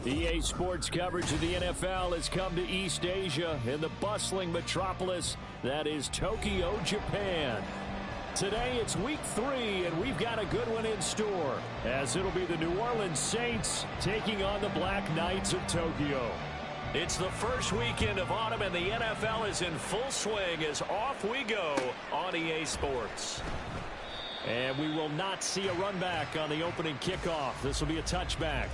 EA Sports coverage of the NFL has come to East Asia in the bustling metropolis that is Tokyo, Japan. Today it's week 3, and we've got a good one in store, as it'll be the New Orleans Saints taking on the Black Knights of Tokyo. It's the first weekend of autumn, and the NFL is in full swing as off we go on EA Sports. And we will not see a run back on the opening kickoff. This will be a touchback.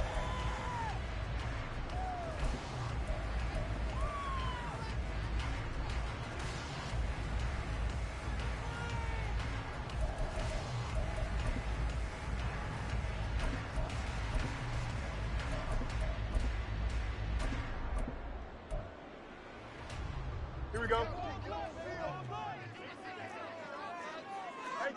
Here we go. Hey,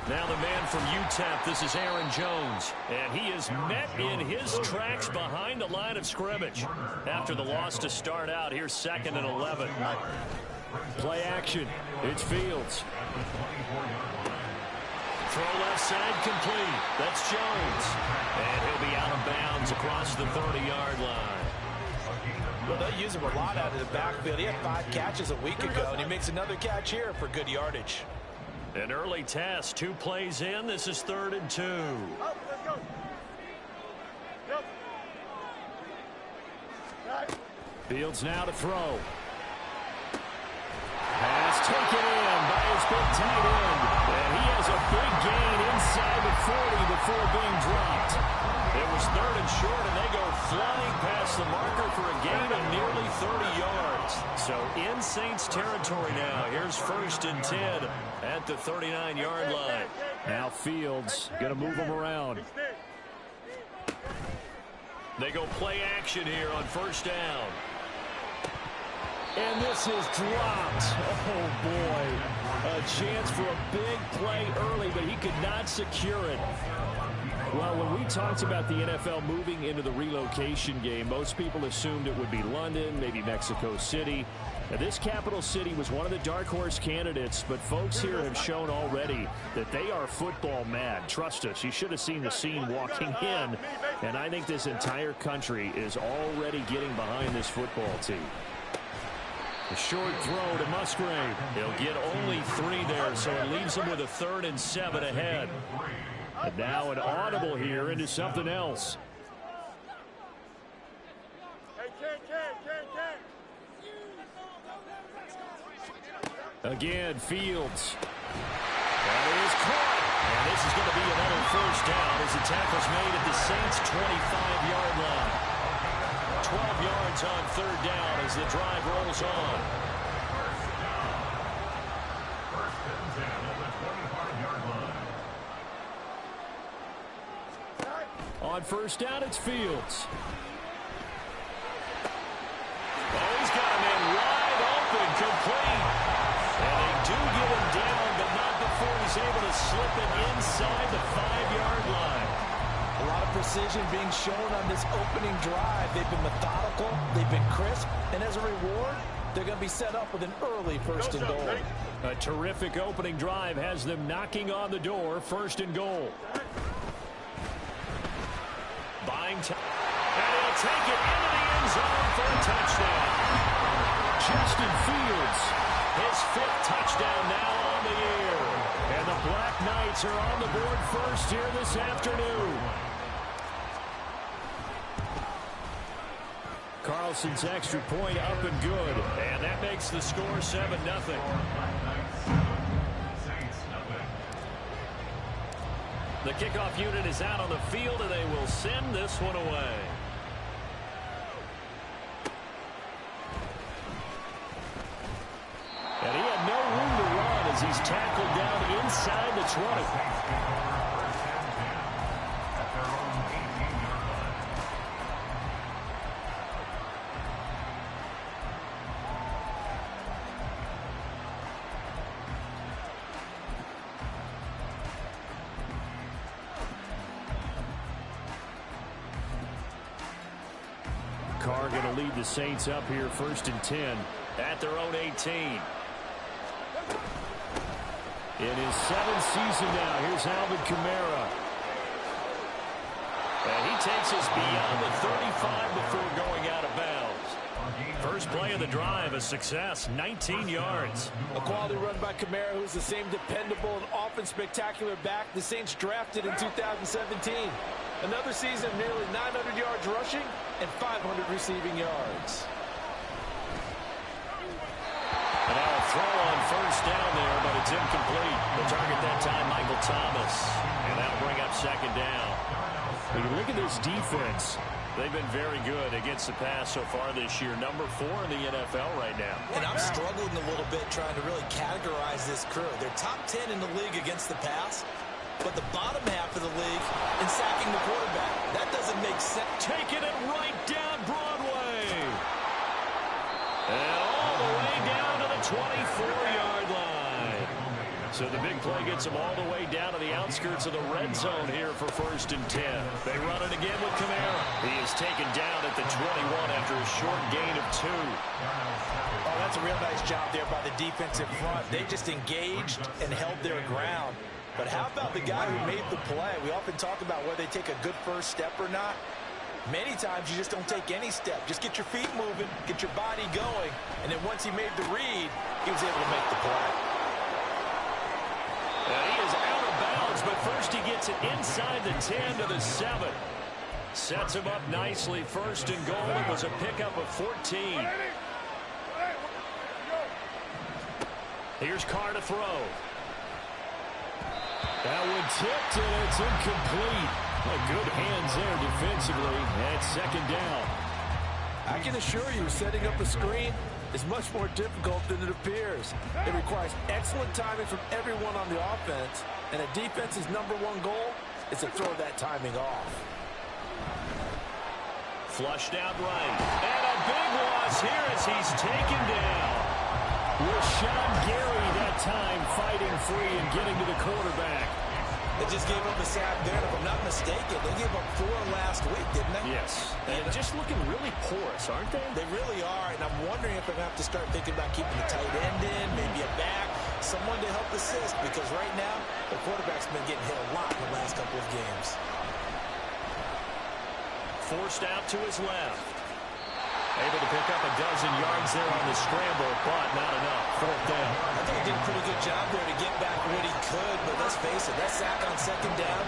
Now the man from UTEP, this is Aaron Jones, and he is met in his tracks behind the line of scrimmage. After the loss to start out, here's 2nd and 11. Play action. It's Fields. Throw left side complete. That's Jones. And he'll be out of bounds across the 30-yard line. Well, they'll use him a lot out of the backfield. He had 5 catches a week ago, and he makes another catch here for good yardage. An early test. 2 plays in. This is 3rd and 2. Up, let's go. Yep. Right. Fields now to throw. Pass taken in by his big tight end. And he has a big gain inside the 40 before being dropped. It was 3rd and short, and they go flying past the marker for a gain of nearly 30 yards. So in Saints territory now. Here's 1st and 10 at the 39-yard line. Now Fields going to move him around. They go play action here on 1st down. And this is dropped. Oh, boy. A chance for a big play early, but he could not secure it. Well, when we talked about the NFL moving into the relocation game, most people assumed it would be London, maybe Mexico City. Now, this capital city was one of the dark horse candidates, but folks here have shown already that they are football mad. Trust us, you should have seen the scene walking in, and I think this entire country is already getting behind this football team. A short throw to Musgrave. He'll get only 3 there, so it leaves him with a 3rd and 7 ahead. And now an audible here into something else. Again, Fields. That is caught. And this is going to be another 1st down as the tackle's made at the Saints' 25-yard line. 12 yards on 3rd down as the drive rolls on. On 1st down, it's Fields. Oh, he's got him in wide open, complete. And they do get him down, but not before he's able to slip it inside the 5-yard line. A lot of precision being shown on this opening drive. They've been methodical, they've been crisp, and as a reward, they're going to be set up with an early 1st and goal. A terrific opening drive has them knocking on the door, 1st and goal. Buying time, and he'll take it into the end zone for a touchdown. Justin Fields, his 5th touchdown now on the year. And the Black Knights are on the board first here this afternoon. Carlson's extra point up and good. And that makes the score 7-0. The kickoff unit is out on the field, and they will send this one away. And he had no room to run as he's tackled down inside the 20. Carr going to lead the Saints up here 1st and 10 at their own 18. In his 7th season now, here's Alvin Kamara. And he takes us beyond the 35 before going out of bounds. First play of the drive, a success, 19 yards. A quality run by Kamara, who's the same dependable and often spectacular back the Saints drafted in 2017. Another season, nearly 900 yards rushing and 500 receiving yards. And now a throw on first down there, but it's incomplete. The target that time, Michael Thomas. And that'll bring up second down. When you look at this defense, they've been very good against the pass so far this year. Number 4 in the NFL right now. And I'm struggling a little bit trying to really categorize this crew. They're top 10 in the league against the pass, but the bottom half of the league in sacking the quarterback. That doesn't make sense. Taking it right down Broadway. And all the way down to the 24-yard line. So the big play gets them all the way down to the outskirts of the red zone here for 1st and 10. They run it again with Kamara. He is taken down at the 21 after a short gain of 2. Oh, that's a real nice job there by the defensive front. They just engaged and held their ground. But how about the guy who made the play? We often talk about whether they take a good first step or not. Many times you just don't take any step. Just get your feet moving, get your body going, and then once he made the read, he was able to make the play. He is out of bounds, but first he gets it inside the 10 to the 7. Sets him up nicely. 1st and goal. It was a pickup of 14. Here's Carr to throw. That one tipped, and it's incomplete. Good hands there defensively. And 2nd down. I can assure you, setting up a screen is much more difficult than it appears. It requires excellent timing from everyone on the offense, and a defense's #1 goal is to throw that timing off. Flushed out right. And a big loss here as he's taken down. Rashawn Gary that time fighting free and getting to the quarterback. They just gave up a sack there, and if I'm not mistaken, they gave up 4 last week, didn't they? Yes. And just looking really porous, aren't they? They really are, and I'm wondering if I'm going to have to start thinking about keeping the tight end in, maybe a back, someone to help assist, because right now, the quarterback's been getting hit a lot in the last couple of games. Forced out to his left. Able to pick up a dozen yards there on the scramble, but not enough. 4th down. I think he did a pretty good job there to get back what he could, but let's face it, that sack on 2nd down,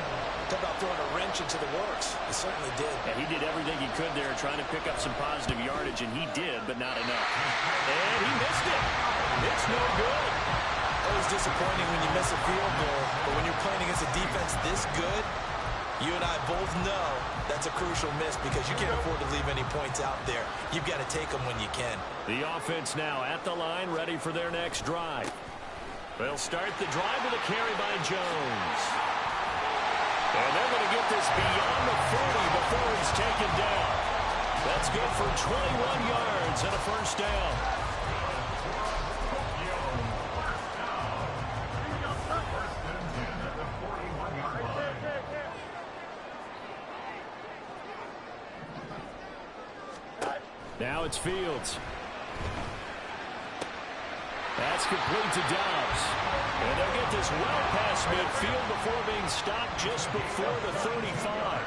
talk about throwing a wrench into the works. He certainly did. And he did everything he could there, trying to pick up some positive yardage, and he did, but not enough. And he missed it. It's no good. Always disappointing when you miss a field goal, but when you're playing against a defense this good, you and I both know that's a crucial miss because you can't afford to leave any points out there. You've got to take them when you can. The offense now at the line, ready for their next drive. They'll start the drive with a carry by Jones. And they're going to get this beyond the 40 before it's taken down. That's good for 21 yards and a 1st down. Now it's Fields. That's complete to Dobbs. And they'll get this well past midfield before being stopped just before the 35.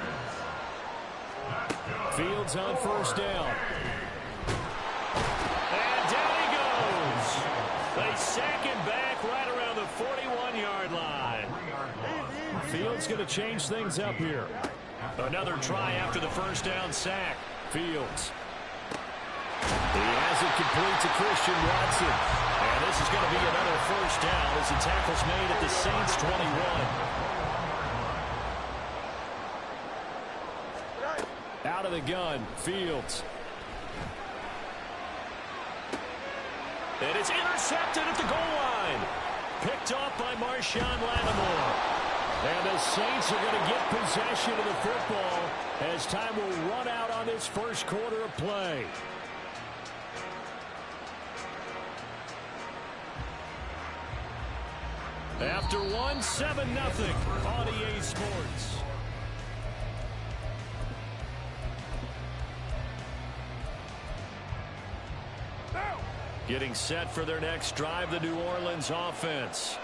Fields on 1st down. And down he goes. They sack him back right around the 41-yard line. Fields going to change things up here. Another try after the 1st down sack. Fields. He has it complete to Christian Watson. And this is going to be another 1st down as the tackle's made at the Saints' 21. Out of the gun, Fields. And it's intercepted at the goal line. Picked off by Marshawn Lattimore. And the Saints are going to get possession of the football as time will run out on this 1st quarter of play. After 1, 7-0 on EA Sports. Getting set for their next drive, the New Orleans offense.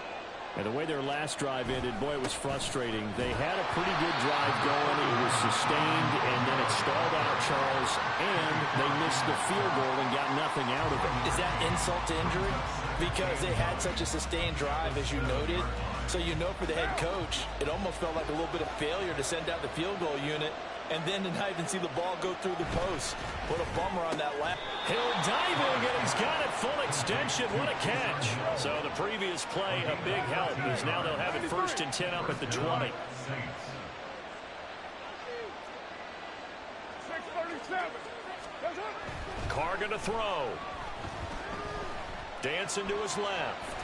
And the way their last drive ended, boy, it was frustrating. They had a pretty good drive going. It was sustained, and then it stalled out, Charles, and they missed the field goal and got nothing out of it. Is that insult to injury? Because they had such a sustained drive, as you noted. So you know for the head coach, it almost felt like a little bit of failure to send out the field goal unit and then to not even see the ball go through the post. What a bummer on that last. Hill diving, and he's got it full extension. What a catch. So the previous play, a big help, as now they'll have it 1st and 10 up at the 20. 6:37. Carr going to throw. Dancing to his left.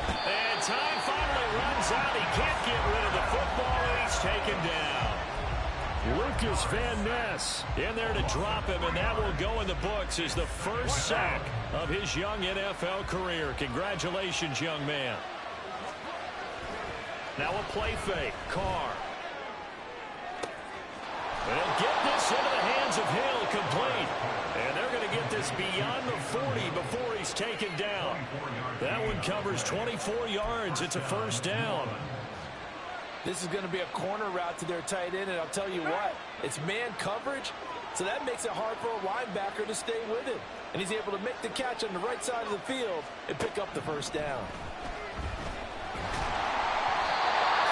And time finally runs out. He can't get rid of the football, and he's taken down. Lucas Van Ness in there to drop him, and that will go in the books as the first sack of his young NFL career. Congratulations, young man. Now a play fake. Carr. They'll get this into the hands of Hill, complete. And they're going to get this beyond the 40 before he's taken down. That one covers 24 yards. It's a first down. This is going to be a corner route to their tight end, and I'll tell you what, it's man coverage, so that makes it hard for a linebacker to stay with him. And he's able to make the catch on the right side of the field and pick up the first down.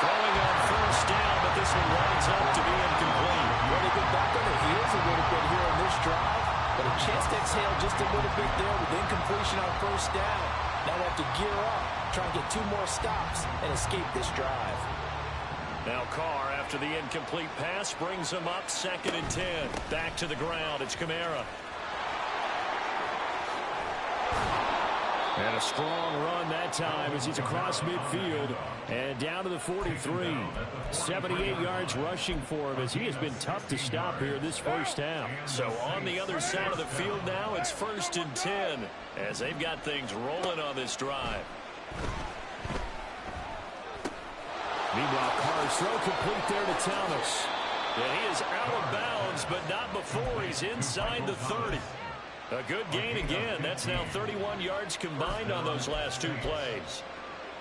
Throwing on first down, but this one winds up to be incomplete. Well, they get back on their heels a little bit here on this drive, but a chance to exhale just a little bit there with incompletion on first down. Now they have to gear up, try and get 2 more stops and escape this drive. Now Carr, after the incomplete pass, brings him up 2nd and 10. Back to the ground. It's Kamara. And a strong run that time as he's across midfield and down to the 43. 78 yards rushing for him as he has been tough to stop here this first half. So on the other side of the field now, it's 1st and 10 as they've got things rolling on this drive. Meanwhile, Carr's throw complete there to Thomas. Yeah, he is out of bounds, but not before he's inside the 30. A good gain again. That's now 31 yards combined on those last 2 plays.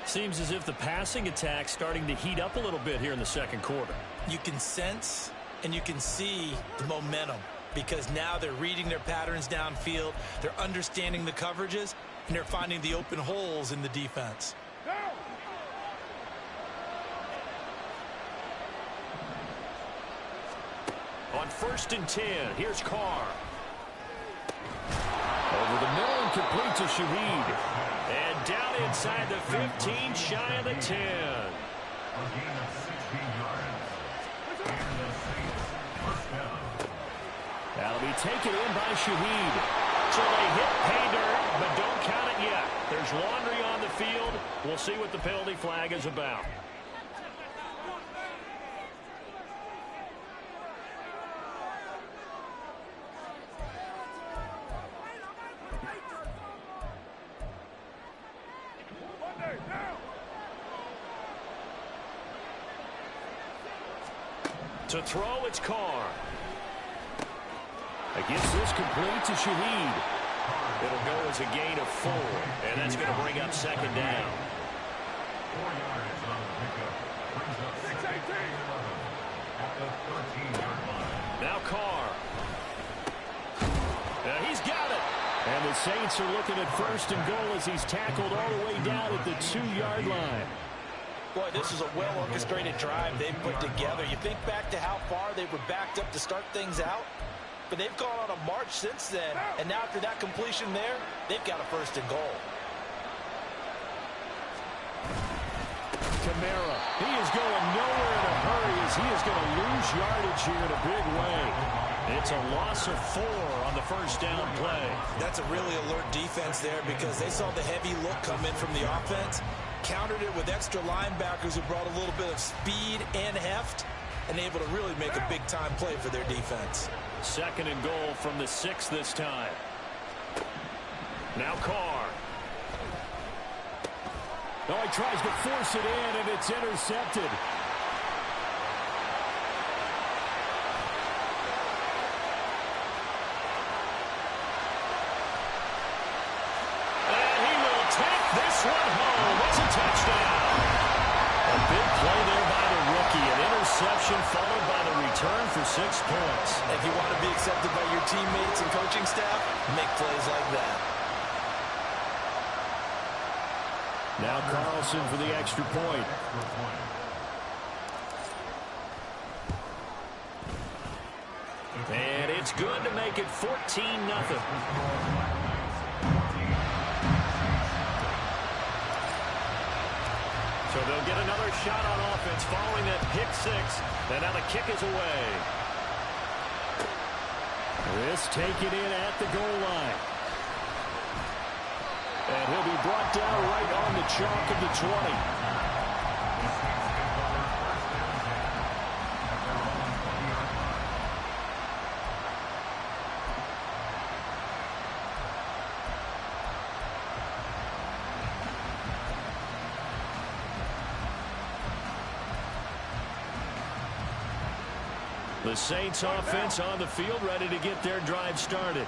Seems as if the passing attack's starting to heat up a little bit here in the second quarter. You can sense and you can see the momentum because now they're reading their patterns downfield, they're understanding the coverages, and they're finding the open holes in the defense. On 1st and 10, here's Carr. Over the middle and complete to Shaheed. And down inside the 15, shy of the 10. That'll be taken in by Shaheed. So they hit pay dirt, but don't count it yet. There's laundry on the field. We'll see what the penalty flag is about. To throw, it's Carr. Against this complete to Shaheed. It'll go as a gain of 4, and that's going to bring up 2nd down. 4 yards on the pickup. Brings up 6-18 at the 13-yard line. Now Carr. He's got it. And the Saints are looking at 1st and goal as he's tackled all the way down at the 2-yard line. Boy, this is a well-orchestrated drive they've put together. You think back to how far they were backed up to start things out, but they've gone on a march since then, and now after that completion there, they've got a 1st and goal. Kamara, he is going nowhere in a hurry as he is going to lose yardage here in a big way. It's a loss of 4 on the first down play. That's a really alert defense there because they saw the heavy look come in from the offense, countered it with extra linebackers who brought a little bit of speed and heft, and able to really make a big-time play for their defense. 2nd and goal from the 6 this time. Now Carr. Oh, he tries to force it in, and it's intercepted. And he will take this one home. It's a interception followed by the return for 6 points. If you want to be accepted by your teammates and coaching staff, make plays like that. Now Carlson for the extra point. And it's good to make it 14-0. So they'll get another shot on offense following that pick 6. And now the kick is away. This taken in at the goal line. And he'll be brought down right on the chalk of the 20. The Saints offense on the field ready to get their drive started.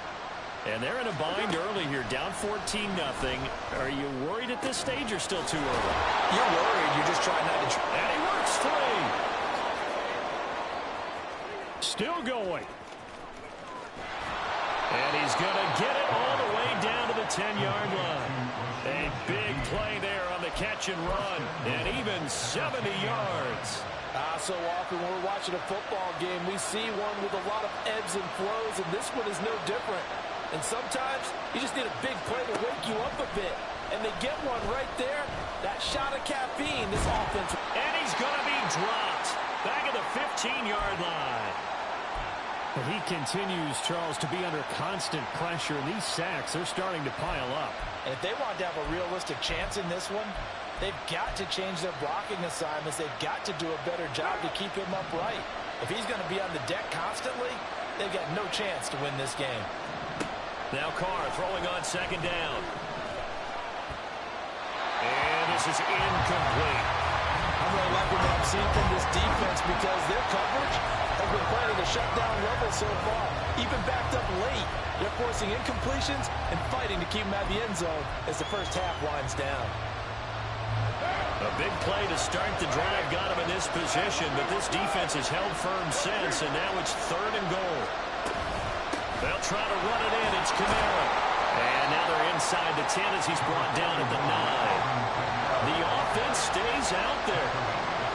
And they're in a bind early here, down 14-0. Are you worried at this stage or still too early? You're worried. You're just trying not to... And he works free. Still going. And he's going to get it all the way down to the 10-yard line. A big play there on the catch and run. And even 70 yards. So often when we're watching a football game, we see one with a lot of ebbs and flows, and this one is no different. And sometimes you just need a big play to wake you up a bit. And they get one right there. That shot of caffeine, this offense. And he's going to be dropped back at the 15-yard line. He continues, Charles, to be under constant pressure. And these sacks, they're starting to pile up. And if they want to have a realistic chance in this one, they've got to change their blocking assignments. They've got to do a better job to keep him upright. If he's going to be on the deck constantly, they've got no chance to win this game. Now Carr throwing on second down. And this is incomplete. I'm really liking what I'm seeing from this defense because their coverage has been playing at a shutdown level so far. Even backed up late, they're forcing incompletions and fighting to keep them out of the end zone as the first half winds down. A big play to start the drive got him in this position, but this defense has held firm since, and now it's 3rd and goal. They'll try to run it in. It's Kamara. And now they're inside the 10 as he's brought down at the 9. The offense stays out there.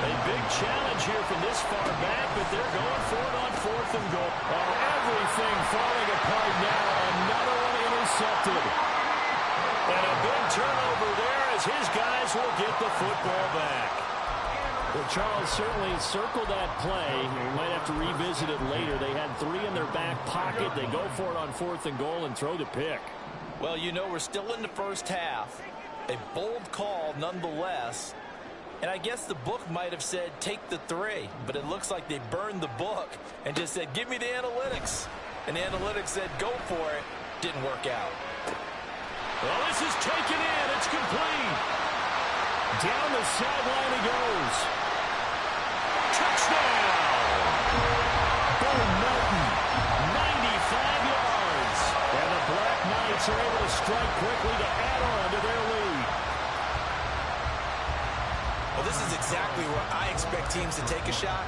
A big challenge here from this far back, but they're going for it on 4th and goal. Oh, everything falling apart now. Another one intercepted. And a big turnover there as his guys will get the football back. Well, Charles certainly circled that play. We might have to revisit it later. They had 3 in their back pocket. They go for it on 4th and goal and throw the pick. Well, you know, we're still in the first half. A bold call nonetheless. And I guess the book might have said take the 3. But it looks like they burned the book and just said give me the analytics. And the analytics said go for it. Didn't work out. Well, this is taken in. It's complete. Down the sideline he goes. Touchdown. Bo Melton, 95 yards. And the Black Knights are able to strike quickly to add on to their lead. Well, this is exactly where I expect teams to take a shot.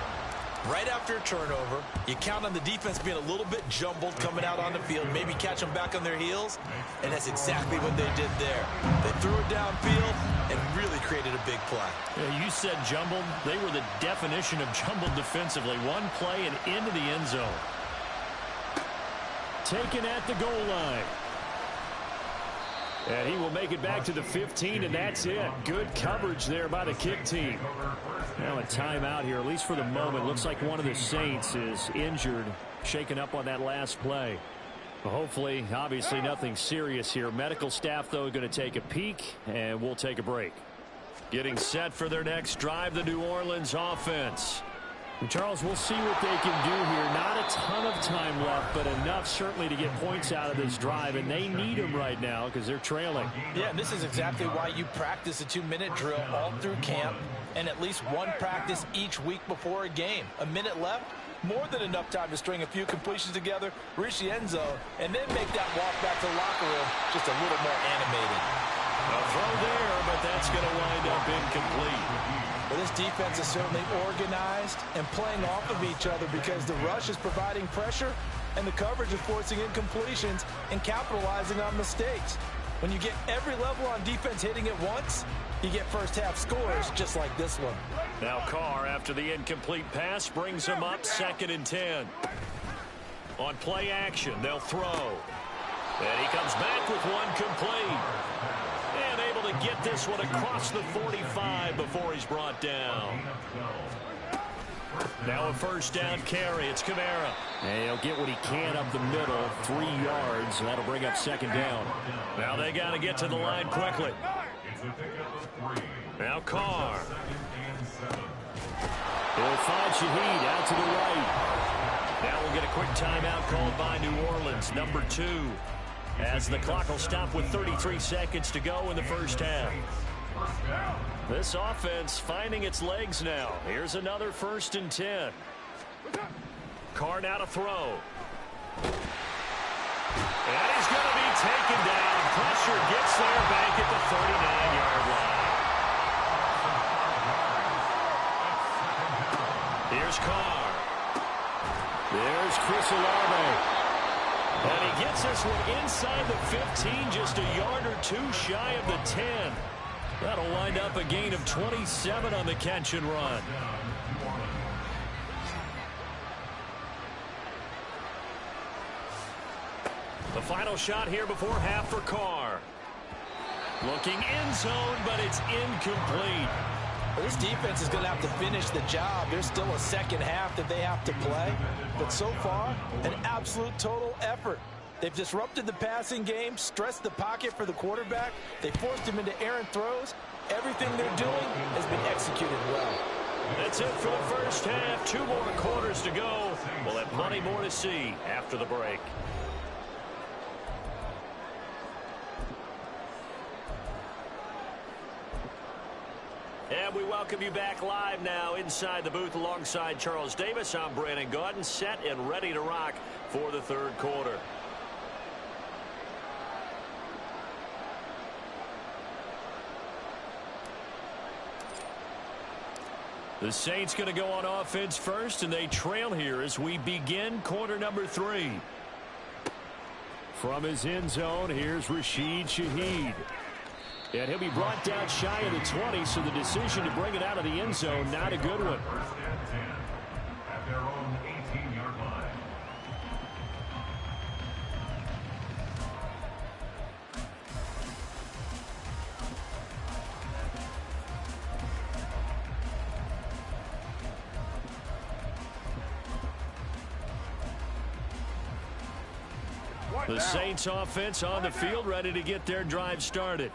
Right after a turnover, you count on the defense being a little bit jumbled coming out on the field, maybe catch them back on their heels, and that's exactly what they did there. They threw it downfield and really created a big play. Yeah, you said jumbled. They were the definition of jumbled defensively. One play and into the end zone. Taken at the goal line. And he will make it back to the 15, and that's it. Good coverage there by the kick team. Now a timeout here, at least for the moment. Looks like one of the Saints is injured, shaken up on that last play. Well, hopefully, obviously nothing serious here. Medical staff, though, going to take a peek, and we'll take a break. Getting set for their next drive, the New Orleans offense. Charles, we'll see what they can do here. Not a ton of time left, but enough certainly to get points out of this drive, and they need them right now because they're trailing. Yeah, and this is exactly why you practice a 2-minute drill all through camp and at least one practice each week before a game. A minute left, more than enough time to string a few completions together, reach the end zone, and then make that walk back to the locker room just a little more animated. A throw there, but that's going to wind up incomplete. Well, this defense is certainly organized and playing off of each other because the rush is providing pressure and the coverage is forcing incompletions and capitalizing on mistakes. When you get every level on defense hitting at once, you get first half scores just like this one. Now Carr, after the incomplete pass, brings him up 2nd and 10. On play action, they'll throw. And he comes back with one complete. And able to get this one across the 45 before he's brought down. Now a first down carry. It's Kamara. And he'll get what he can up the middle, 3 yards, and that'll bring up 2nd down. Now they got to get to the line quickly. Now Carr. He'll find Shaheed out to the right. Now we'll get a quick timeout called by New Orleans, number 2. As the clock will stop with 33 seconds to go in the first half. This offense finding its legs now. Here's another 1st and 10. Carr now to throw. And he's going to be taken down. Pressure gets there back at the 39-yard line. Here's Carr. There's Chris Olave. And he gets this one inside the 15, just a yard or 2 shy of the 10. That'll wind up a gain of 27 on the catch and run. The final shot here before half for Carr. Looking end zone, but it's incomplete. Well, this defense is going to have to finish the job. There's still a second half that they have to play. But so far, an absolute total effort. They've disrupted the passing game, stressed the pocket for the quarterback. They forced him into errant throws. Everything they're doing has been executed well. That's it for the first half. 2 more quarters to go. We'll have plenty more to see after the break. And we welcome you back live now inside the booth alongside Charles Davis. I'm Brandon Gaudin, set and ready to rock for the 3rd quarter. The Saints going to go on offense first, and they trail here as we begin quarter number 3. From his end zone, here's Rashid Shaheed. And he'll be brought down shy of the 20, so the decision to bring it out of the end zone, not a good one. At their own 18-yard line. The Saints offense on the field, ready to get their drive started.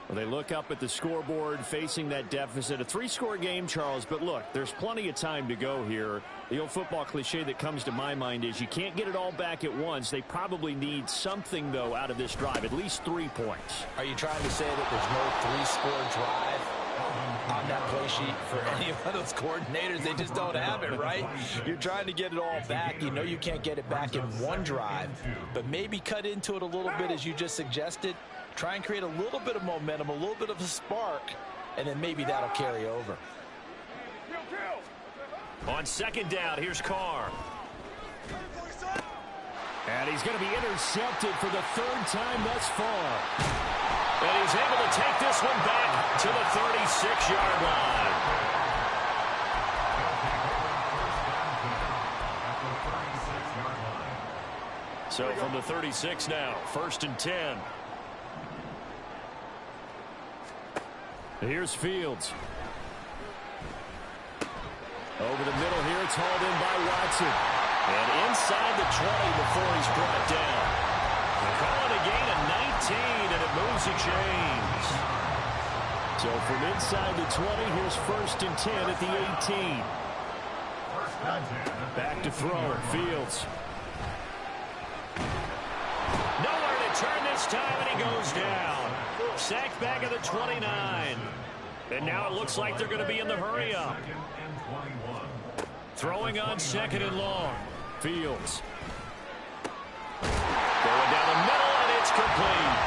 Well, they look up at the scoreboard, facing that deficit. A 3-score game, Charles, but look, there's plenty of time to go here. The old football cliche that comes to my mind is you can't get it all back at once. They probably need something, though, out of this drive, at least 3 points. Are you trying to say that there's no 3-score drive on that play sheet for any of those coordinators? They just don't have it, right? You're trying to get it all back. You know you can't get it back in one drive, but maybe cut into it a little bit as you just suggested. Try and create a little bit of momentum, a little bit of a spark, and then maybe that'll carry over. On 2nd down, here's Carr. And he's going to be intercepted for the 3rd time thus far. And he's able to take this one back to the 36-yard line. So from the 36 now, 1st and 10. Here's Fields. Over the middle here, it's hauled in by Watson. And inside the 20 before he's brought down. They call it a gain of 19, and it moves the chains. So from inside the 20, here's 1st and 10 at the 18. Back to throw, Fields. Nowhere to turn this time, and he goes down. Sacked back at the 29. And now it looks like they're going to be in the hurry-up. Throwing on 2nd and long. Fields. Going down the middle, and it's complete.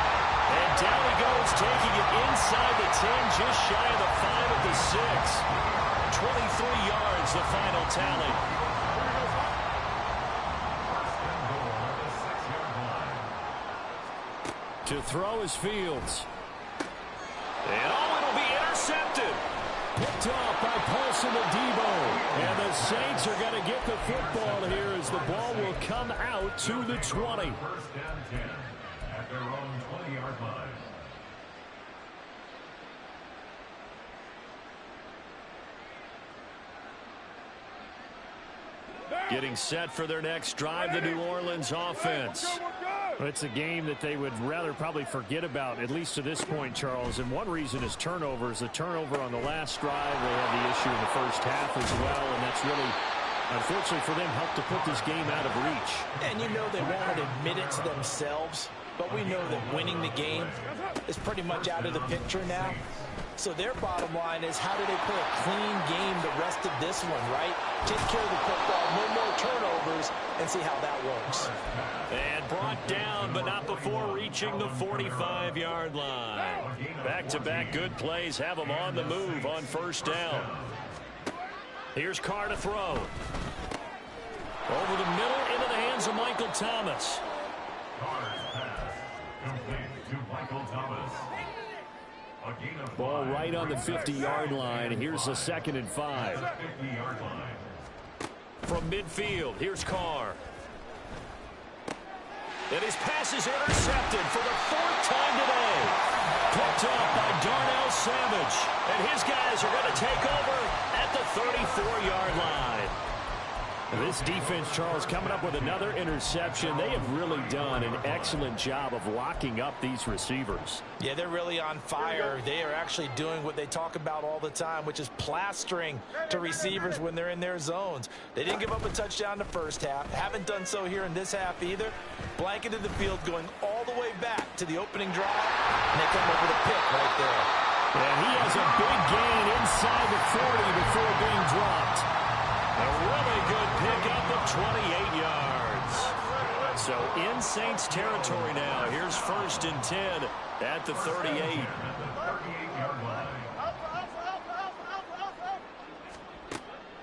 And down he goes, taking it inside the 10, just shy of the 5. drive at the 6. 23 yards, the final tally. To throw is Fields. And it'll be intercepted. Picked off by Paulson Adebo. And the Saints are going to get the football here as the ball will come out to the 20. First down 10 at their own 20-yard line. Getting set for their next drive, the New Orleans offense. Well, it's a game that they would rather probably forget about, at least to this point, Charles. And one reason is turnovers. The turnover on the last drive, they had the issue in the first half as well, and that's really, unfortunately for them, helped to put this game out of reach. And you know they won't admit it to themselves, but we know that winning the game is pretty much out of the picture now. So their bottom line is, how do they play a clean game the rest of this one, right? Take care of the football, no more turnovers, and see how that works. And brought down, but not before reaching the 45-yard line. Back-to-back good plays have them on the move on first down. Here's Carr to throw. Over the middle, into the hands of Michael Thomas. Carr's pass complete to Michael Thomas. Ball right on the 50-yard line. Here's a 2nd and 5. 50-yard line. From midfield, here's Carr. And his pass is intercepted for the 4th time today. Picked off by Darnell Savage. And his guys are going to take over at the 34-yard line. This defense, Charles, coming up with another interception. They have really done an excellent job of locking up these receivers. Yeah, they're really on fire. They are actually doing what they talk about all the time, which is plastering to receivers when they're in their zones. They didn't give up a touchdown the first half. Haven't done so here in this half either. Blanketed the field, going all the way back to the opening drive, and they come over the pick right there. And he has a big gain inside the 40 before being dropped. A really good pickup of 28 yards. So in Saints territory now. Here's 1st and 10 at the 38.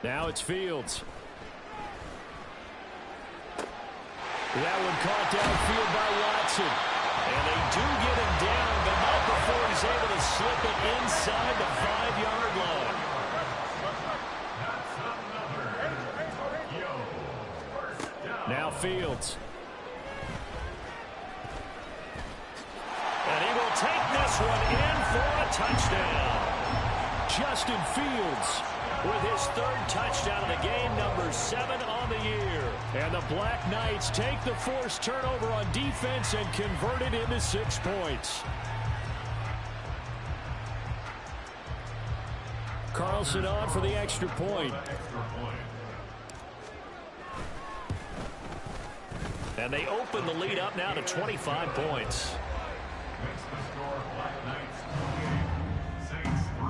Now it's Fields. That one caught downfield by Watson. And they do get him down, but not before he's able to slip it inside the 5-yard line. Now Fields. And he will take this one in for a touchdown. Justin Fields with his 3rd touchdown of the game, number 7 on the year. And the Black Knights take the forced turnover on defense and convert it into 6 points. Carlson on for the extra point. And they open the lead up now to 25 points. Makes the score Black Knights 28, Saints 3.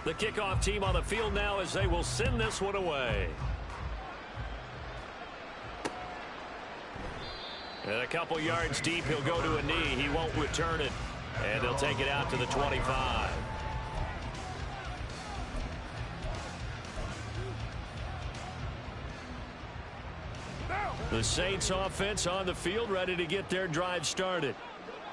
The kickoff team on the field now as they will send this one away. And a couple yards deep, he'll go to a knee. He won't return it. And they'll take it out to the 25. The Saints offense on the field, ready to get their drive started.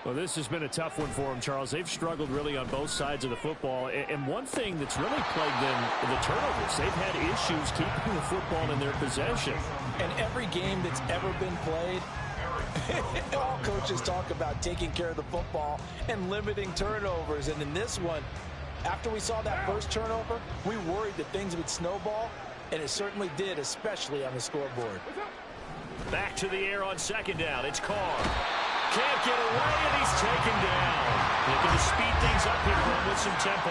Well, this has been a tough one for them, Charles. They've struggled really on both sides of the football. And one thing that's really plagued them, the turnovers. They've had issues keeping the football in their possession. And every game that's ever been played, all coaches talk about taking care of the football and limiting turnovers. And in this one, after we saw that first turnover, we worried that things would snowball, and it certainly did, especially on the scoreboard. Back to the air on 2nd down. It's Carr. Can't get away, and he's taken down. Looking to speed things up here with some tempo.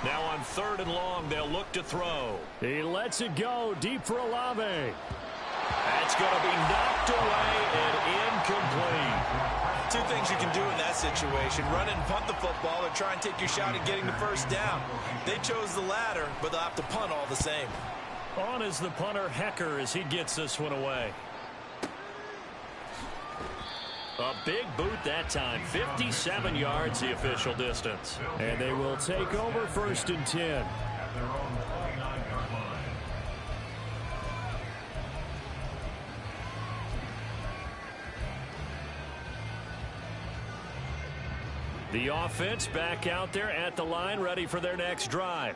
Now on 3rd and long. They'll look to throw. He lets it go deep for Olave. That's going to be knocked away and incomplete. Two things you can do in that situation: run it and punt the football, or try and take your shot at getting the first down. They chose the latter, but they'll have to punt all the same. On is the punter, Hecker, as he gets this one away. A big boot that time. 57 yards the official distance. And they will take over 1st and 10. The offense back out there at the line, ready for their next drive.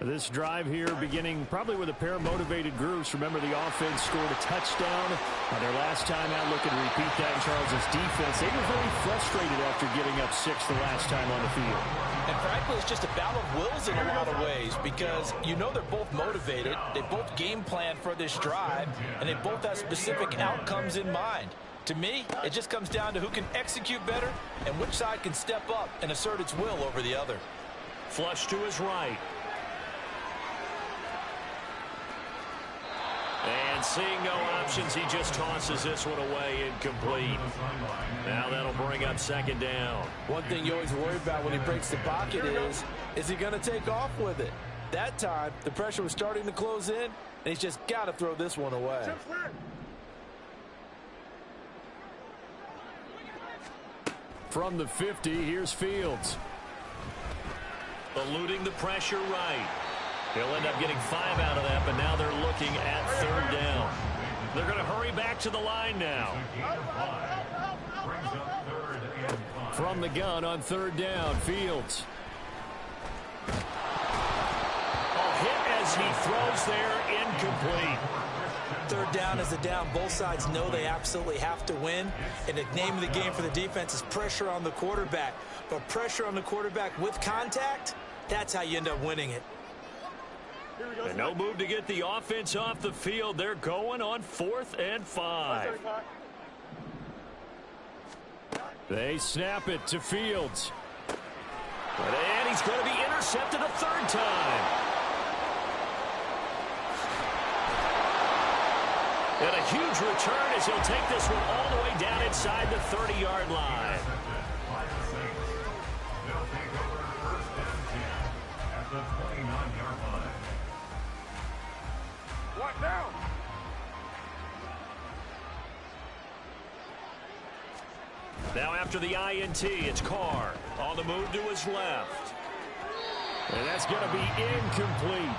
This drive here beginning probably with a pair of motivated groups. Remember, the offense scored a touchdown on their last time out. Looking to repeat that in Charles' defense. They were very frustrated after giving up 6 the last time on the field. And frankly, it's just a battle of wills in a lot of ways, because you know they're both motivated. They both game plan for this drive, and they both have specific outcomes in mind. To me, it just comes down to who can execute better and which side can step up and assert its will over the other. Flush to his right. And seeing no options, he just tosses this one away, incomplete. Now that'll bring up 2nd down. One thing you always worry about when he breaks the pocket is he going to take off with it? That time, the pressure was starting to close in, and he's just got to throw this one away. From the 50, here's Fields. Eluding the pressure right. He'll end up getting 5 out of that, but now they're looking at 3rd down. They're going to hurry back to the line now. From the gun on 3rd down, Fields. Hit as he throws there, incomplete. 3rd down is a down. Both sides know they absolutely have to win. And the name of the game for the defense is pressure on the quarterback. But pressure on the quarterback with contact, that's how you end up winning it. And no move to get the offense off the field. They're going on 4th and 5. They snap it to Fields. And he's going to be intercepted a 3rd time. And a huge return as he'll take this one all the way down inside the 30-yard line. They'll take over 1st and 10 at the 29-yard line. What now? Now after the INT, it's Carr on the move to his left. And that's going to be incomplete.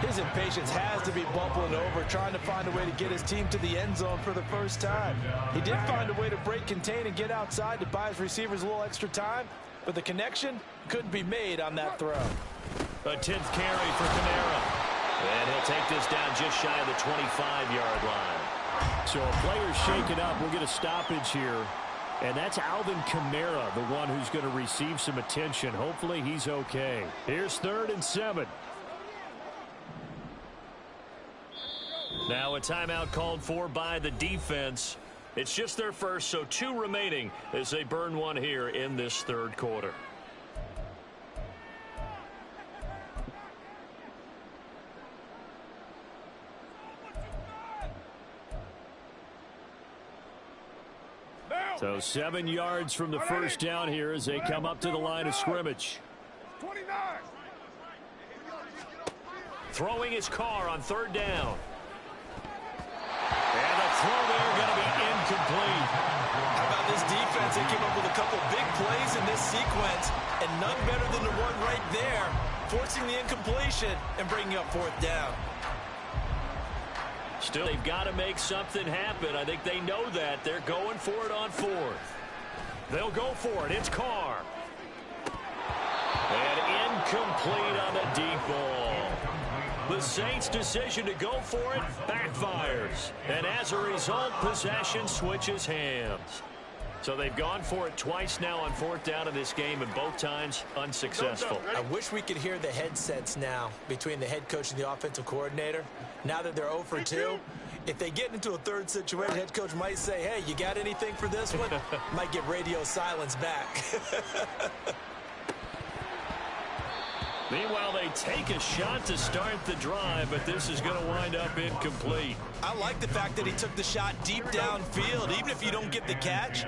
His impatience has to be bubbling over, trying to find a way to get his team to the end zone for the first time. He did find a way to break contain and get outside to buy his receivers a little extra time, but the connection couldn't be made on that throw. A 10th carry for Kamara. And he'll take this down just shy of the 25-yard line. So a player's shaken up. We'll get a stoppage here. And that's Alvin Kamara, the one who's going to receive some attention. Hopefully he's okay. Here's 3rd and 7. Now a timeout called for by the defense. It's just their first, so 2 remaining as they burn one here in this 3rd quarter. So 7 yards from the first down here as they come up to the line of scrimmage. 29. Throwing his Carr on 3rd down. And the throw there going to be incomplete. How about this defense? They came up with a couple big plays in this sequence, and none better than the one right there, forcing the incompletion and bringing up 4th down. Still, they've got to make something happen. I think they know that. They're going for it on 4th. They'll go for it. It's Carr. And incomplete on the deep ball. The Saints' decision to go for it backfires. And as a result, possession switches hands. So they've gone for it twice now on 4th down in this game, and both times unsuccessful. I wish we could hear the headsets now between the head coach and the offensive coordinator. Now that they're 0 for 2, if they get into a 3rd situation, head coach might say, hey, you got anything for this one? Might get radio silence back. Meanwhile, they take a shot to start the drive, but this is going to wind up incomplete. I like the fact that he took the shot deep downfield. Even if you don't get the catch,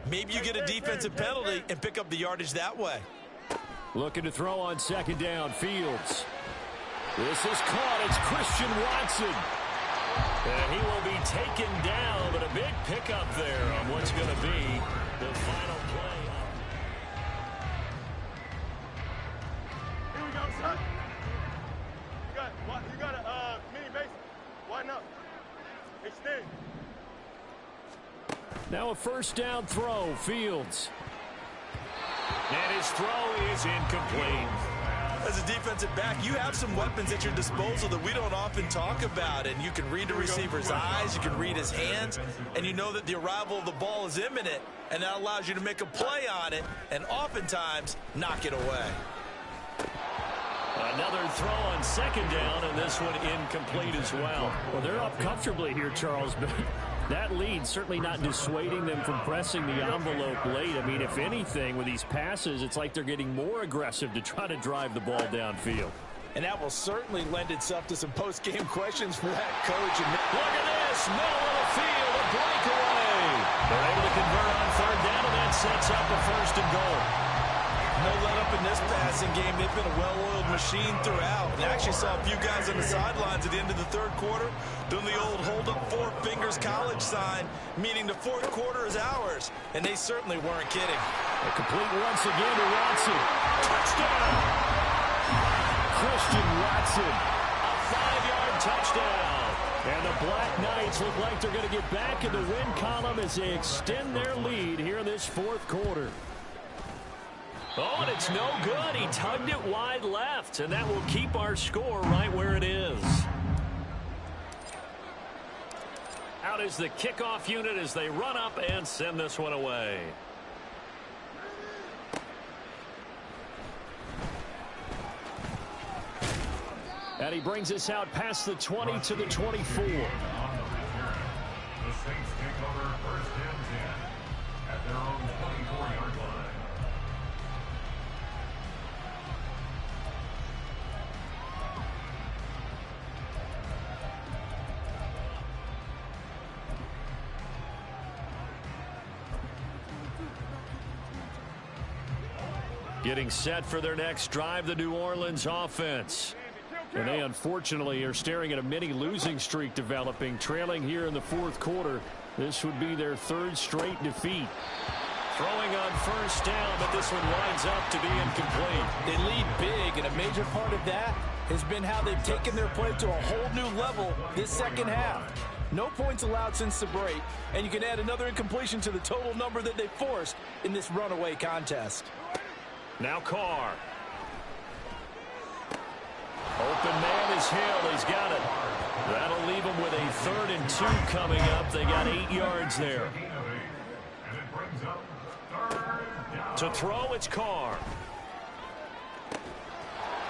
maybe you get a defensive penalty and pick up the yardage that way. Looking to throw on second down. Fields. This is caught. It's Christian Watson. And he will be taken down, but a big pickup there on what's going to be the final play. Here we go, son. You got a mini base. Why not? Extend. Now a first down throw. Fields. And his throw is incomplete. As a defensive back, you have some weapons at your disposal that we don't often talk about, and you can read the receiver's eyes, you can read his hands, and you know that the arrival of the ball is imminent, and that allows you to make a play on it and oftentimes knock it away. Another throw on second down, and this one incomplete as well. Well, they're up comfortably here, Charles, but that lead certainly not dissuading them from pressing the envelope late. I mean, if anything, with these passes, it's like they're getting more aggressive to try to drive the ball downfield. And that will certainly lend itself to some post-game questions for that coach. And look at this, middle of the field, a breakaway. They're able to convert on third down, and that sets up a first and goal. No let up in this passing game. They've been a well-oiled machine throughout. And I actually saw a few guys on the sidelines at the end of the third quarter doing the old hold up four fingers college sign, meaning the fourth quarter is ours. And they certainly weren't kidding. A complete once again to Watson. Touchdown! Christian Watson. A 5-yard touchdown. And the Black Knights look like they're going to get back in the win column as they extend their lead here in this fourth quarter. Oh, and it's no good. He tugged it wide left, and that will keep our score right where it is. Out is the kickoff unit as they run up and send this one away. And he brings us out past the 20 to the 24. The Saints take over first and 10 at their own 24-yard line. Getting set for their next drive, the New Orleans offense. And they unfortunately are staring at a mini losing streak developing, trailing here in the fourth quarter. This would be their third straight defeat. Throwing on first down, but this one winds up to be incomplete. they lead big, and a major part of that has been how they've taken their play to a whole new level this second half. No points allowed since the break, and you can add another incompletion to the total number that they forced in this runaway contest. Now Carr. Open man is Hill. He's got it. That'll leave him with a 3rd and 2 coming up. They got 8 yards there. To throw, it's Carr.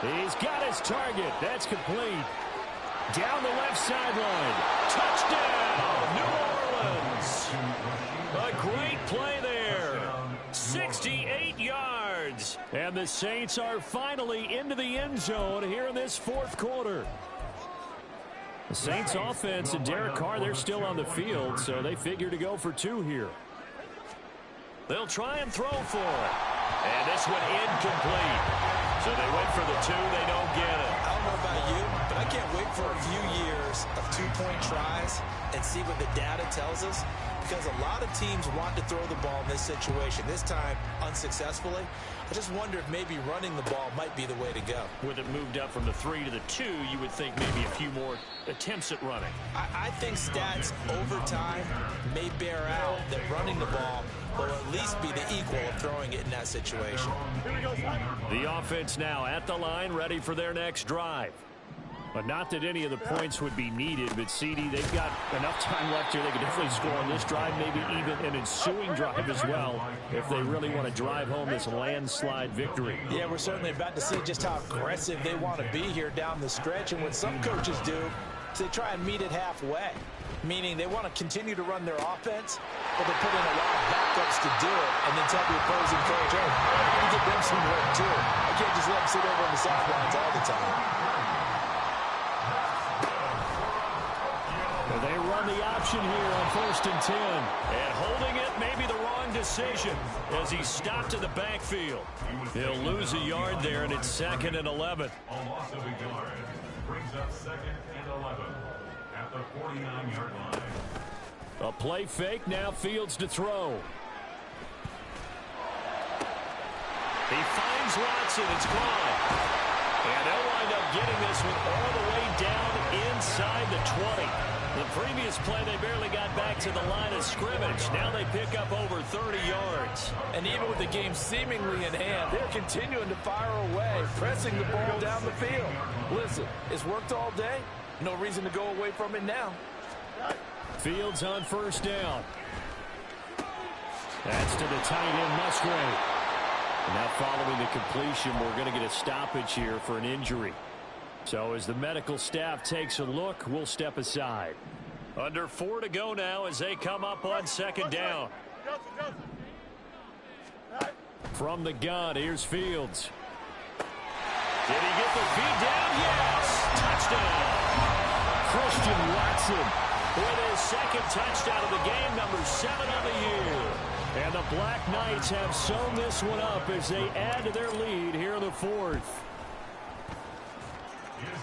He's got his target. That's complete. Down the left sideline. Touchdown, New Orleans. A great play there. 68 yards. And the Saints are finally into the end zone here in this fourth quarter. The Saints offense and Derek Carr, they're still on the field, so they figure to go for 2 here. They'll try and throw for it. And this one incomplete. So they went for the 2. They don't get it. I don't know about you, but I can't wait for a few years of 2-point tries and see what the data tells us. Because a lot of teams want to throw the ball in this situation. This time, unsuccessfully. I just wonder if maybe running the ball might be the way to go. With it moved up from the 3 to the 2, you would think maybe a few more attempts at running. I think stats over time may bear out that running the ball will at least be the equal of throwing it in that situation. The offense now at the line, ready for their next drive. But not that any of the points would be needed, but CD, they've got enough time left here. They could definitely score on this drive, maybe even an ensuing drive as well, if they really want to drive home this landslide victory. Yeah, we're certainly about to see just how aggressive they want to be here down the stretch. And what some coaches do is they try and meet it halfway. meaning they want to continue to run their offense, but they put in a lot of backups to do it, and then tell the opposing coach, hey, I need to get them some work too. I can't just let them sit over on the sidelines all the time. Well, they run the option here on 1st and 10. And holding it may be the wrong decision as he's stopped in the backfield. He'll lose a yard there, and it's 2nd and 11. A loss of a yard brings up 2nd and 11 at the 49-yard line. A play fake, now Fields to throw. He finds Watson, it's gone. And they'll wind up getting this one all the way down inside the 20. The previous play, they barely got back to the line of scrimmage. Now they pick up over 30 yards. And even with the game seemingly in hand, they're continuing to fire away, pressing the ball down the field. Listen, it's worked all day. No reason to go away from it now. Fields on 1st down. That's to the tight end, Musgrave. And now following the completion, we're going to get a stoppage here for an injury. So as the medical staff takes a look, we'll step aside. Under 4 to go now as they come up on 2nd down. From the gun, here's Fields. Did he get the feed down? Yes! Touchdown! Christian Watson with his 2nd touchdown of the game, number 7 on the year. And the Black Knights have sewn this one up as they add to their lead here in the 4th.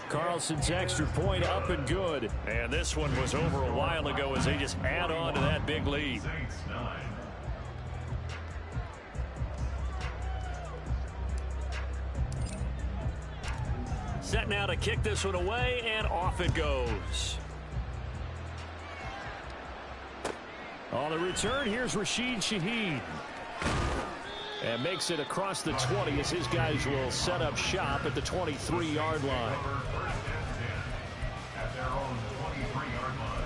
Carlson's extra point up and good. And this one was over a while ago as they just add on to that big lead. Set now to kick this one away, and off it goes. On the return, here's Rashid Shaheed. And makes it across the 20 as his guys will set up shop at the 23-yard line. At their own 23-yard line.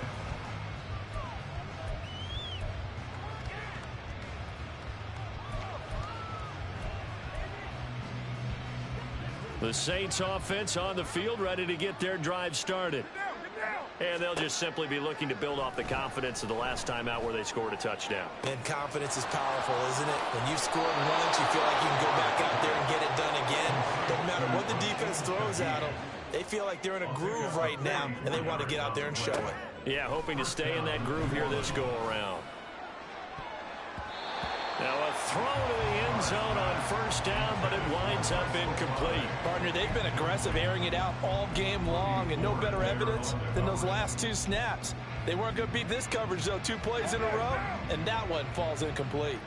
The Saints offense on the field, ready to get their drive started. And they'll just simply be looking to build off the confidence of the last time out where they scored a touchdown. And confidence is powerful, isn't it? When you've scored once, you feel like you can go back out there and get it done again. Doesn't matter what the defense throws at them. They feel like they're in a groove right now, and they want to get out there and show it. Yeah, hoping to stay in that groove here this go-around. Now a throw to the end zone on 1st down, but it winds up incomplete. Partner, they've been aggressive, airing it out all game long, and no better evidence than those last 2 snaps. They weren't going to beat this coverage, though, 2 plays in a row, and that one falls incomplete.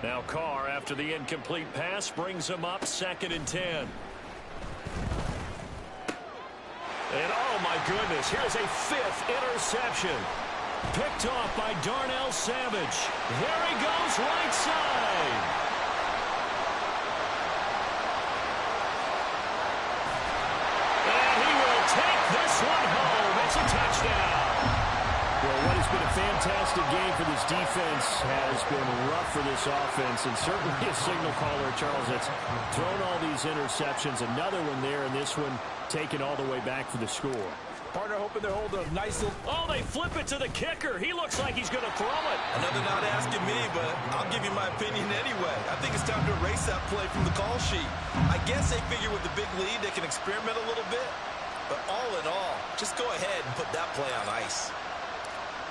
Now Carr, after the incomplete pass, brings them up 2nd and 10. And oh my goodness, here's a 5th interception. Picked off by Darnell Savage. There he goes, right side. And he will take this one home. It's a touchdown. Well, what has been a fantastic game for this defense has been rough for this offense, and certainly a signal caller, Charles, that's thrown all these interceptions. Another one there, and this one taken all the way back for the score. Partner hoping they're holding a nice little... Oh, they flip it to the kicker. He looks like he's going to throw it. Another not asking me, but I'll give you my opinion anyway. I think it's time to erase that play from the call sheet. I guess they figure with the big lead they can experiment a little bit. But all in all, just go ahead and put that play on ice.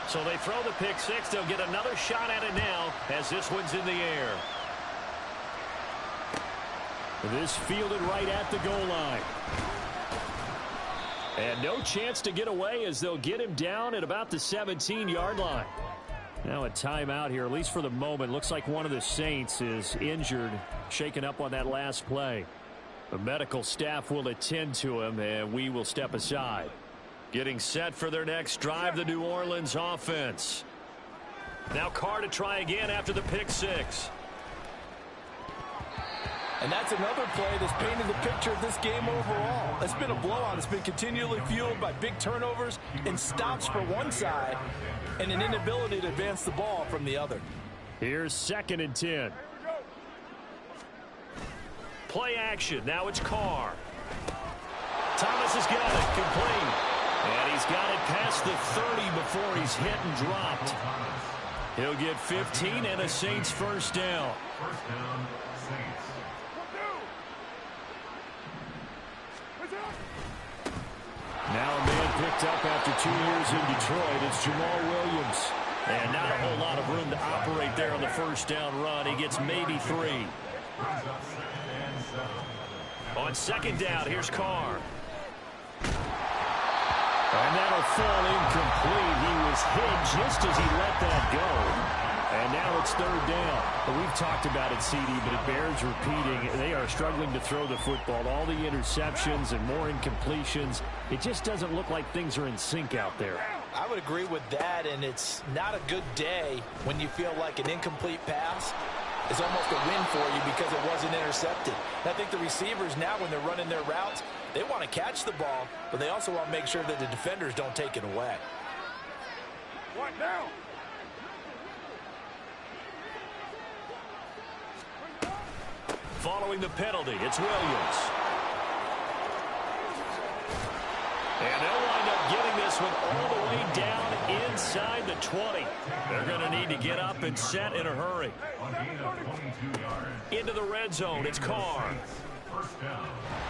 So they throw the pick 6. They'll get another shot at it now as this one's in the air. This fielded right at the goal line. And no chance to get away as they'll get him down at about the 17-yard line. Now a timeout here, at least for the moment. Looks like one of the Saints is injured, shaken up on that last play. The medical staff will attend to him, and we will step aside. Getting set for their next drive, the New Orleans offense. Now Carr to try again after the pick 6. And that's another play that's painted the picture of this game overall. It's been a blowout. It's been continually fueled by big turnovers and stops for one side and an inability to advance the ball from the other. Here's 2nd and 10. Play action. Now it's Carr. Thomas has got it. Complete. And he's got it past the 30 before he's hit and dropped. He'll get 15 and a Saints first down. First down, Saints. Now a man picked up after 2 years in Detroit. It's Jamal Williams. And not a whole lot of room to operate there on the first down run. He gets maybe 3. On second down, here's Carr. And that'll fall incomplete. He was hit just as he let that go. And now it's third down. But we've talked about it, CD, but it bears repeating. They are struggling to throw the football. All the interceptions and more incompletions. It just doesn't look like things are in sync out there. I would agree with that, and it's not a good day when you feel like an incomplete pass is almost a win for you because it wasn't intercepted. And I think the receivers now, when they're running their routes, they want to catch the ball, but they also want to make sure that the defenders don't take it away. What now? Following the penalty, it's Williams. And they'll wind up getting this one all the way down inside the 20. They're going to need to get up and set in a hurry. Into the red zone, it's Carr.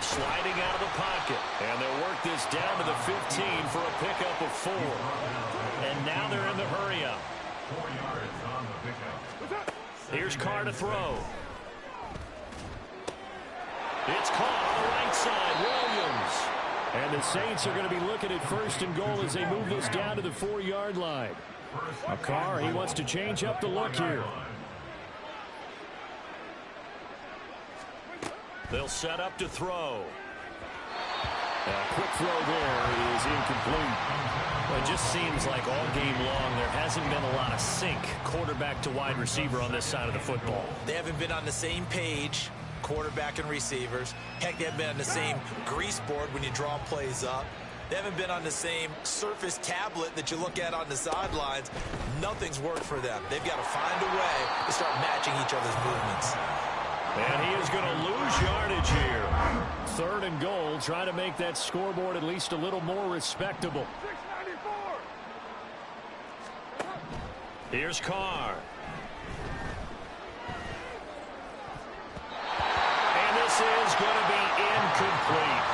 Sliding out of the pocket. And they'll work this down to the 15 for a pickup of 4. And now they're in the hurry up. 4 yards on the pickup. Here's Carr to throw. It's caught on the right side, Williams. And the Saints are going to be looking at first and goal as they move this down to the 4-yard line. Now Carr, he wants to change up the look here. They'll set up to throw. A quick throw there is incomplete. Well, it just seems like all game long there hasn't been a lot of sync quarterback to wide receiver on this side of the football. They haven't been on the same page, quarterback and receivers. Heck, they haven't been on the same grease board when you draw plays up. They haven't been on the same surface tablet that you look at on the sidelines. Nothing's worked for them. They've got to find a way to start matching each other's movements. And he is going to lose yardage here. Third and goal, trying to make that scoreboard at least a little more respectable. 694. Here's Carr. And this is going to be incomplete.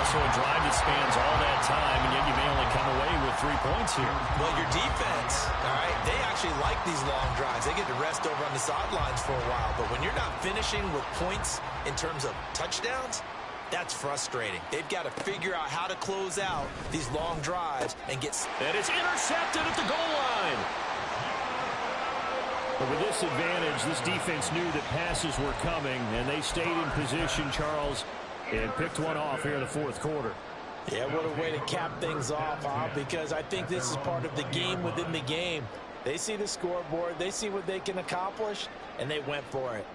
Also a drive that spans all that time, and yet you may only come away with 3 points here. Well, your defense, all right, they actually like these long drives. They get to rest over on the sidelines for a while, but when you're not finishing with points in terms of touchdowns, that's frustrating. They've got to figure out how to close out these long drives and get... And it's intercepted at the goal line. But with this advantage, this defense knew that passes were coming, and they stayed in position, Charles, and picked one off here in the fourth quarter. Yeah, what a way to cap things off, huh? Because I think this is part of the game within the game. They see the scoreboard, they see what they can accomplish, and they went for it.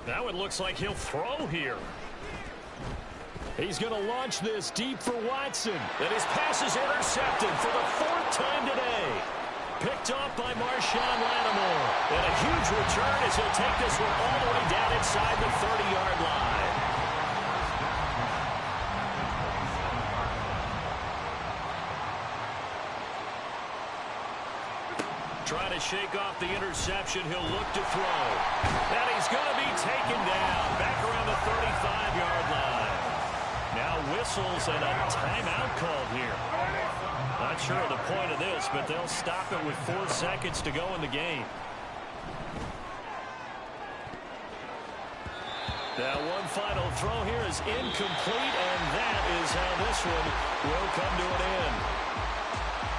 Now it looks like he'll throw here. He's going to launch this deep for Watson. And his pass is intercepted for the 4th time today. Picked off by Marshawn Lattimore. And a huge return as he'll take this one all the way down inside the 30-yard line. Trying to shake off the interception. He'll look to throw. And he's going to be taken down back around the 35-yard line. Now whistles and a timeout called here. Not sure of the point of this, but they'll stop it with 4 seconds to go in the game. Now one final throw here is incomplete, and that is how this one will come to an end.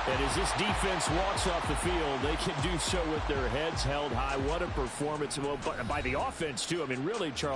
And as this defense walks off the field, they can do so with their heads held high. What a performance. Well, by the offense, too. I mean, really, Charles.